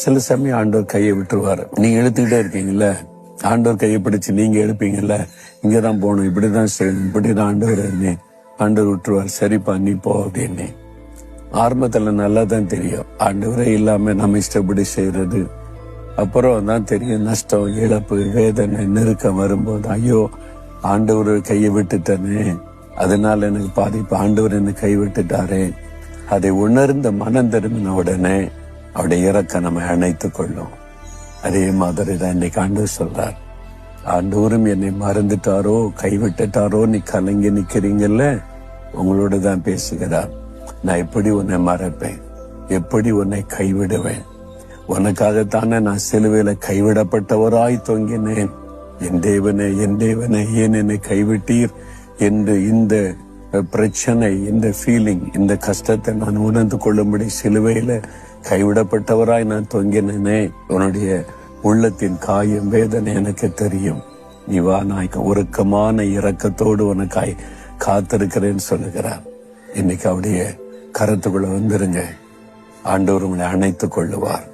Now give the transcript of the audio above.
சில சமயம் ஆண்டவர் கையை விட்டுருவாரு. நீங்க இழுத்துக்கிட்டே இருக்கீங்கல்ல, ஆண்டவர் கையை பிடிச்சு நீங்க எழுப்பீங்கல்ல, இங்கதான் போகணும், இப்படிதான் செய்யணும், இப்படிதான் ஆண்டவர் என்ன ஆண்டவர் விட்டுருவார். சரிப்பா நீ போ அப்படின்னு. ஆரம்பத்துல நல்லா தான் தெரியும், ஆண்டவரே இல்லாம நம்ம இஷ்டப்படி செய்யறது. அப்புறம் தான் தெரியும் நஷ்டம், இழப்பு, வேதனை, நெருக்கம் வரும்போது ஐயோ ஆண்டவர் கையை விட்டுட்டனே, அதனால எனக்கு பாதிப்பு, ஆண்டவர் என்னை கை விட்டுட்டாரே. அதை உணர்ந்த மனம் திரும்பின உடனே அவருடைய இறக்க நம்ம அணைத்துக் கொள்ளும். அதே மாதிரி தான் இன்னைக்கு ஆண்டவர் சொல்றார், ஆண்டவரும் என்னை மறந்துட்டாரோ கைவிட்டுட்டாரோ நீ கலங்கி நிக்கிறீங்கல்ல, உங்களோட தான் பேசுகிறார். நான் எப்படி உன்னை மறப்பேன், எப்படி உன்னை கைவிடுவேன்? உனக்காகத்தானே நான் சிலுவையில கைவிடப்பட்டவராய் தொங்கினேன். என் தேவனே ஏன் என்னை கைவிட்டீர் என்று இந்த பிரச்சனை, இந்த ஃபீலிங், இந்த கஷ்டத்தை நான் உணர்ந்து கொள்ளும்படி சிலுவையில கைவிடப்பட்டவராய் நான் தொங்கினேனே. உன்னுடைய உள்ளத்தின் காயம், வேதனை எனக்கு தெரியும். நீ வா, நான் உருக்கமான இரக்கத்தோடு உனக்காய் காத்திருக்கிறேன்னு சொல்லுகிறார். இன்னைக்கு அவருடைய கருத்துக்குள்ள வந்துருங்க, ஆண்டவர் உங்களை அணைத்துக் கொள்ளுவார்.